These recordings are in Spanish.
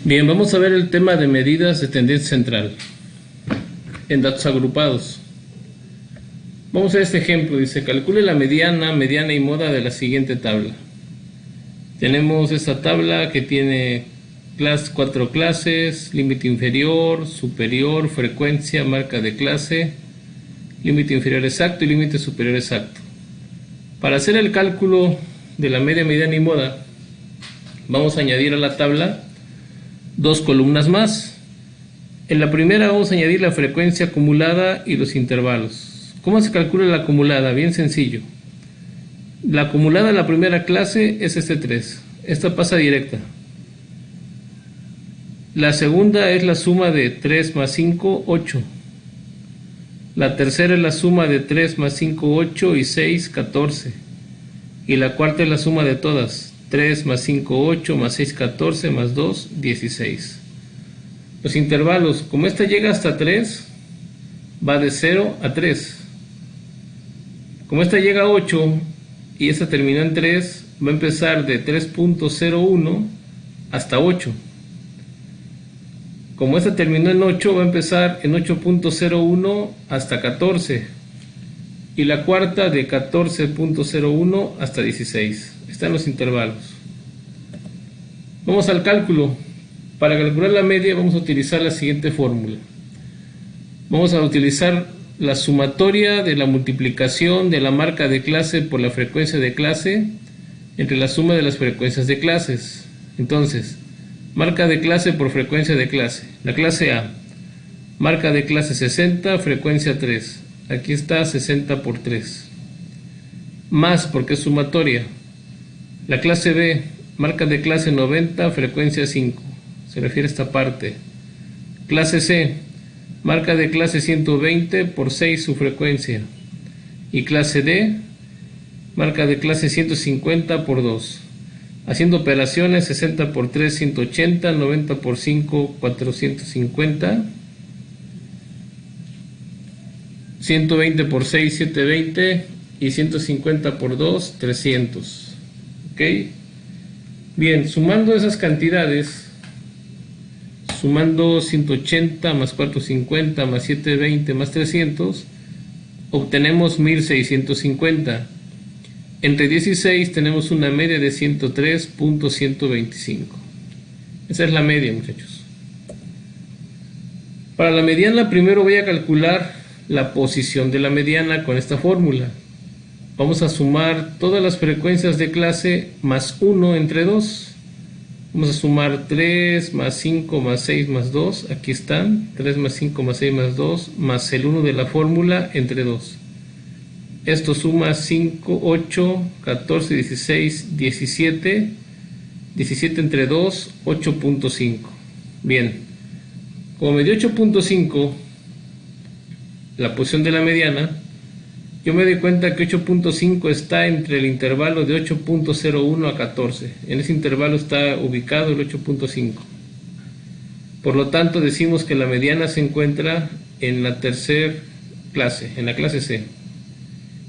Bien, vamos a ver el tema de medidas de tendencia central en datos agrupados. Vamos a ver este ejemplo. Dice, calcule la mediana y moda de la siguiente tabla. Tenemos esta tabla que tiene 4 clases, límite inferior, superior, frecuencia, marca de clase, límite inferior exacto y límite superior exacto. Para hacer el cálculo de la media, mediana y moda, vamos a añadir a la tabla 2 columnas más. En la primera vamos a añadir la frecuencia acumulada y los intervalos. ¿Cómo se calcula la acumulada? Bien sencillo. La acumulada en la primera clase es este 3. Esta pasa directa. La segunda es la suma de 3 más 5, 8. La tercera es la suma de 3 más 5, 8 y 6, 14. Y la cuarta es la suma de todas. 3 más 5, 8, más 6, 14, más 2, 16. Los intervalos, como esta llega hasta 3, va de 0 a 3. Como esta llega a 8 y esta terminó en 3, va a empezar de 3.01 hasta 8. Como esta terminó en 8, va a empezar en 8.01 hasta 14. Y la cuarta de 14.01 hasta 16. Están los intervalos. Vamos al cálculo. Para calcular la media vamos a utilizar la siguiente fórmula. Vamos a utilizar la sumatoria de la multiplicación de la marca de clase por la frecuencia de clase entre la suma de las frecuencias de clases. Entonces, marca de clase por frecuencia de clase. La clase A, marca de clase 60, frecuencia 3. Aquí está 60 por 3. Más, porque es sumatoria. La clase B, marca de clase 90, frecuencia 5. Se refiere a esta parte. Clase C, marca de clase 120 por 6 su frecuencia. Y clase D, marca de clase 150 por 2. Haciendo operaciones, 60 por 3, 180, 90 por 5, 450. 120 por 6, 720 y 150 por 2, 300. ¿Ok? Bien, sumando esas cantidades, sumando 180 más 450 más 720 más 300, obtenemos 1650. Entre 16 tenemos una media de 103.125. Esa es la media, muchachos. Para la mediana, primero voy a calcular la posición de la mediana con esta fórmula. Vamos a sumar todas las frecuencias de clase más 1 entre 2. Vamos a sumar 3 más 5 más 6 más 2. Aquí están. 3 más 5 más 6 más 2 más el 1 de la fórmula entre 2. Esto suma 5, 8, 14, 16, 17. 17 entre 2, 8.5. Bien. Como me dio 8.5 la posición de la mediana, yo me doy cuenta que 8.5 está entre el intervalo de 8.01 a 14. En ese intervalo está ubicado el 8.5. Por lo tanto, decimos que la mediana se encuentra en la tercera clase, en la clase C.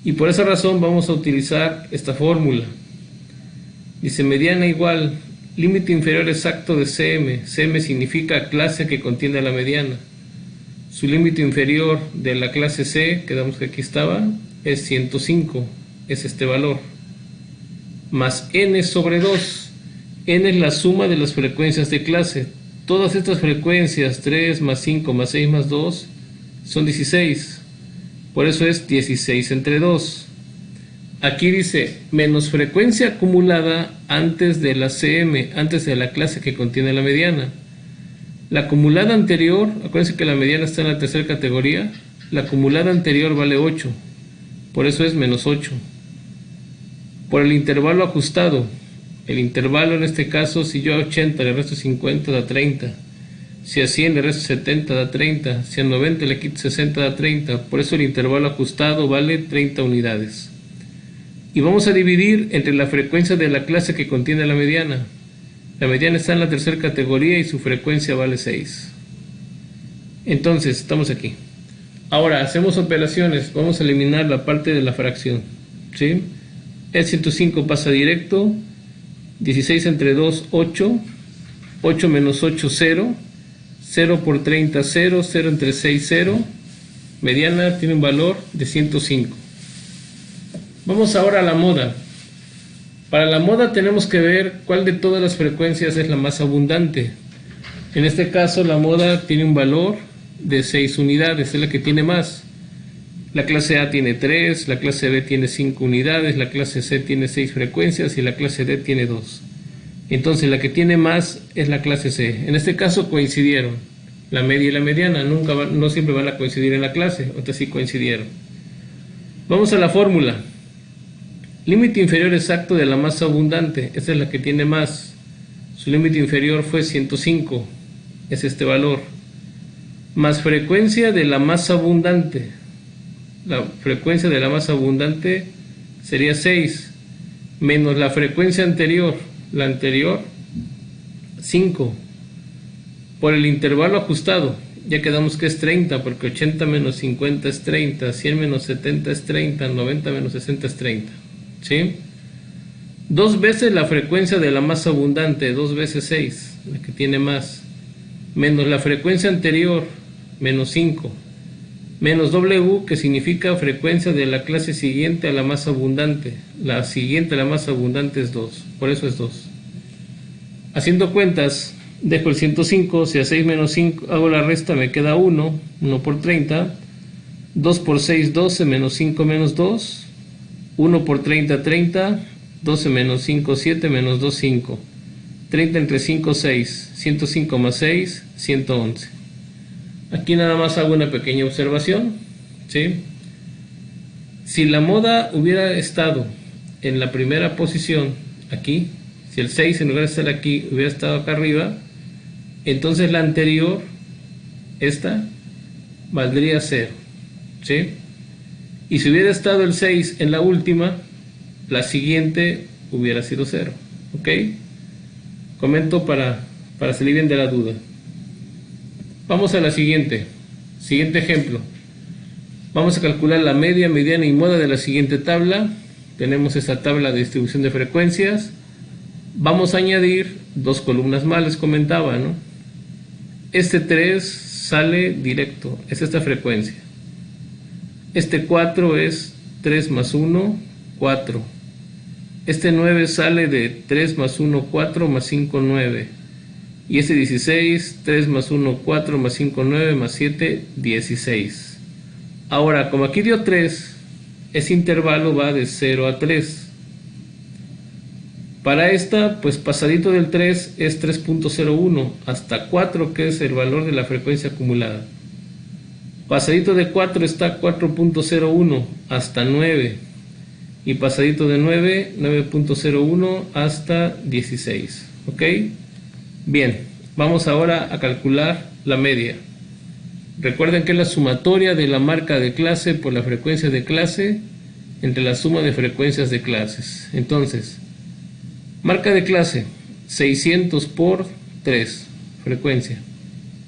Y por esa razón vamos a utilizar esta fórmula. Dice mediana igual límite inferior exacto de CM. CM significa clase que contiene la mediana. Su límite inferior de la clase C, quedamos que aquí estaba, es 105, es este valor. Más n sobre 2. N es la suma de las frecuencias de clase. Todas estas frecuencias, 3 más 5 más 6 más 2, son 16. Por eso es 16 entre 2. Aquí dice menos frecuencia acumulada antes de la CM, antes de la clase que contiene la mediana. La acumulada anterior, acuérdense que la mediana está en la tercera categoría, la acumulada anterior vale 8, por eso es menos 8. Por el intervalo ajustado, el intervalo en este caso, si yo a 80 le resto 50 da 30, si a 100 le resto 70 da 30, si a 90 le quito 60 da 30, por eso el intervalo ajustado vale 30 unidades. Y vamos a dividir entre la frecuencia de la clase que contiene la mediana. La mediana está en la tercera categoría y su frecuencia vale 6. Entonces, estamos aquí. Ahora, hacemos operaciones. Vamos a eliminar la parte de la fracción. ¿Sí? El 105 pasa directo. 16 entre 2, 8. 8 menos 8, 0. 0 por 30, 0. 0 entre 6, 0. Mediana tiene un valor de 105. Vamos ahora a la moda. Para la moda tenemos que ver cuál de todas las frecuencias es la más abundante. En este caso la moda tiene un valor de 6 unidades, es la que tiene más. La clase A tiene 3, la clase B tiene 5 unidades, la clase C tiene 6 frecuencias y la clase D tiene 2. Entonces la que tiene más es la clase C. En este caso coincidieron la media y la mediana, no siempre van a coincidir en la clase, otras sí coincidieron. Vamos a la fórmula. Límite inferior exacto de la más abundante, esta es la que tiene más. Su límite inferior fue 105, es este valor. Más frecuencia de la más abundante. La frecuencia de la más abundante sería 6, menos la frecuencia anterior, la anterior 5, por el intervalo ajustado. Ya quedamos que es 30, porque 80 menos 50 es 30, 100 menos 70 es 30, 90 menos 60 es 30. ¿Sí? 2 veces la frecuencia de la más abundante, 2 veces 6, la que tiene más, menos la frecuencia anterior, menos 5, menos W, que significa frecuencia de la clase siguiente a la más abundante. La siguiente a la más abundante es 2, por eso es 2. Haciendo cuentas, dejo el 105, si a 6 menos 5 hago la resta, me queda 1, 1 por 30, 2 por 6, 12, menos 5 menos 2, 1 por 30, 30, 12 menos 5, 7, menos 2, 5. 30 entre 5, 6. 105 más 6, 111. Aquí nada más hago una pequeña observación. ¿Sí? Si la moda hubiera estado en la primera posición, aquí, si el 6 en lugar de estar aquí hubiera estado acá arriba, entonces la anterior, esta, valdría 0. ¿Sí? Y si hubiera estado el 6 en la última, la siguiente hubiera sido 0. ¿Ok? Comento para salir bien de la duda. Vamos a la siguiente. Siguiente ejemplo. Vamos a calcular la media, mediana y moda de la siguiente tabla. Tenemos esta tabla de distribución de frecuencias. Vamos a añadir 2 columnas más, les comentaba, ¿no? Este 3 sale directo, es esta frecuencia. Este 4 es 3 más 1, 4. Este 9 sale de 3 más 1, 4 más 5, 9. Y este 16, 3 más 1, 4 más 5, 9 más 7, 16. Ahora, como aquí dio 3, ese intervalo va de 0 a 3. Para esta, pues pasadito del 3 es 3.01 hasta 4, que es el valor de la frecuencia acumulada. Pasadito de 4 está 4.01 hasta 9. Y pasadito de 9, 9.01 hasta 16. ¿Ok? Bien, vamos ahora a calcular la media. Recuerden que es la sumatoria de la marca de clase por la frecuencia de clase entre la suma de frecuencias de clases. Entonces, marca de clase 600 por 3, frecuencia,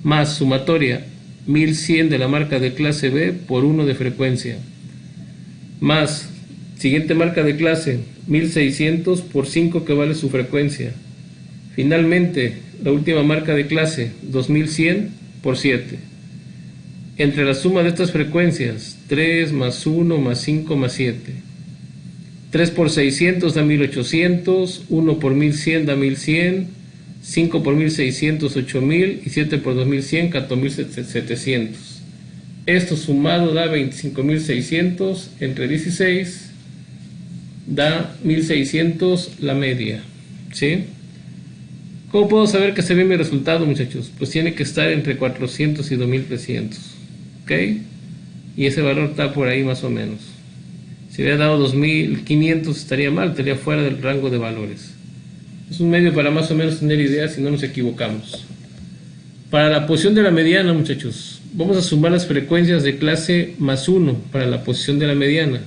más sumatoria 1100 de la marca de clase B por 1 de frecuencia, más siguiente marca de clase 1600 por 5 que vale su frecuencia. Finalmente, la última marca de clase 2100 por 7. Entre la suma de estas frecuencias, 3 más 1 más 5 más 7. 3 por 600 da 1800, 1 por 1100 da 1100, 5 por 1600, 8000 y 7 por 2100, 14700. Esto sumado da 25600 entre 16, da 1600 la media. ¿Sí? ¿Cómo puedo saber que se ve mi resultado, muchachos? Pues tiene que estar entre 400 y 2300. ¿Ok? Y ese valor está por ahí más o menos. Si hubiera dado 2500 estaría mal, estaría fuera del rango de valores. Es un medio para más o menos tener ideas si no nos equivocamos. Para la posición de la mediana, muchachos, vamos a sumar las frecuencias de clase más 1 para la posición de la mediana.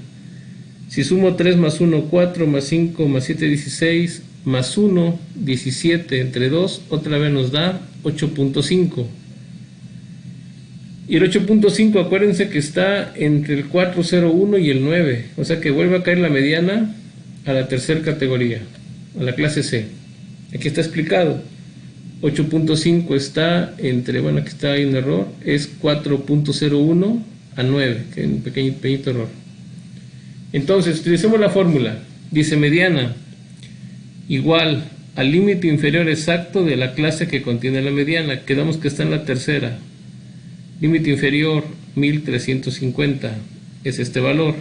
Si sumo 3 más 1, 4, más 5, más 7, 16, más 1, 17 entre 2, otra vez nos da 8.5. Y el 8.5, acuérdense que está entre el 401 y el 9, o sea que vuelve a caer la mediana a la tercera categoría, a la clase C. Aquí está explicado. 8.5 está entre, bueno, aquí está, hay un error, es 4.01 a 9, que es un pequeñito error. Entonces, utilicemos la fórmula. Dice mediana igual al límite inferior exacto de la clase que contiene la mediana. Quedamos que está en la tercera. Límite inferior 1350 es este valor.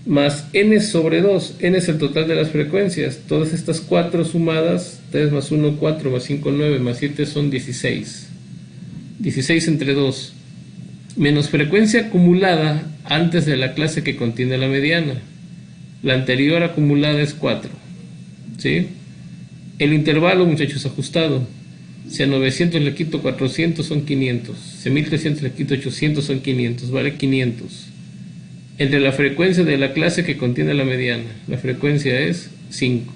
Más n sobre 2. N es el total de las frecuencias. Todas estas 4 sumadas, 3 más 1, 4, más 5, 9, más 7 son 16. 16 entre 2. Menos frecuencia acumulada antes de la clase que contiene la mediana. La anterior acumulada es 4. ¿Sí? El intervalo, muchachos, ajustado. Si a 900 le quito 400 son 500. Si a 1300 le quito 800 son 500. Vale 500. Entre la frecuencia de la clase que contiene la mediana. La frecuencia es 5.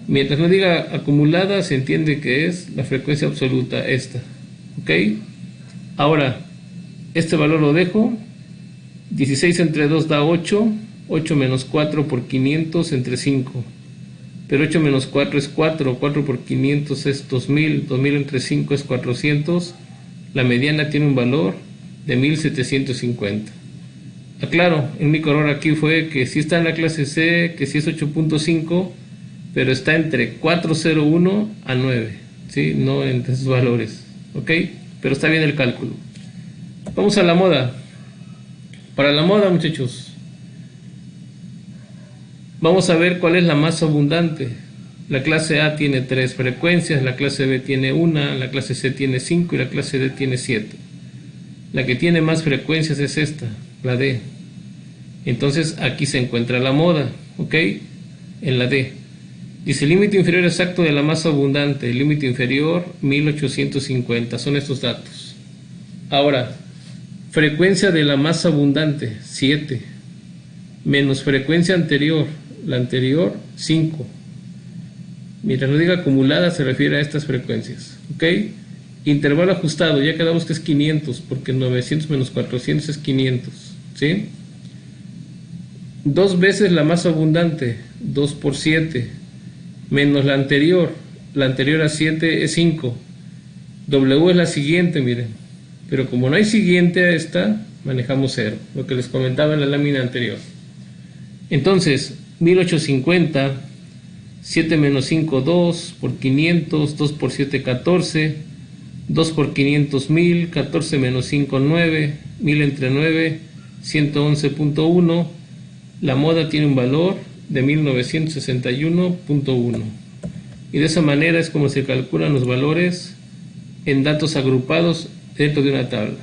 Mientras no diga acumulada, se entiende que es la frecuencia absoluta, esta. ¿Ok? Ahora, este valor lo dejo. 16 entre 2 da 8. 8 menos 4 por 500 entre 5. Pero 8 menos 4 es 4. 4 por 500 es 2000. 2000 entre 5 es 400. La mediana tiene un valor de 1750. Aclaro, el único error aquí fue que sí está en la clase C, que sí es 8.5, pero está entre 401 a 9, ¿sí? No entre esos valores, ¿ok? Pero está bien el cálculo. Vamos a la moda. Para la moda, muchachos, vamos a ver cuál es la más abundante. La clase A tiene 3 frecuencias, la clase B tiene 1, la clase C tiene 5 y la clase D tiene 7. La que tiene más frecuencias es esta, la D. Entonces aquí se encuentra la moda, ¿ok? En la D. Dice límite inferior exacto de la más abundante, límite inferior 1850, son estos datos. Ahora, frecuencia de la más abundante, 7, menos frecuencia anterior, la anterior, 5. Mientras no diga acumulada, se refiere a estas frecuencias, ¿ok? Intervalo ajustado, ya quedamos que es 500, porque 900 menos 400 es 500, ¿sí? 2 veces la más abundante, 2 por 7, menos la anterior a 7 es 5. W es la siguiente, miren, pero como no hay siguiente a esta, manejamos 0, lo que les comentaba en la lámina anterior. Entonces, 1850, 7 menos 5, 2, por 500, 2 por 7, 14, 2 por 500, 1000, 14 menos 5, 9, 1000 entre 9, 111.1, la moda tiene un valor de 1961.1. Y de esa manera es como se calculan los valores en datos agrupados dentro de una tabla.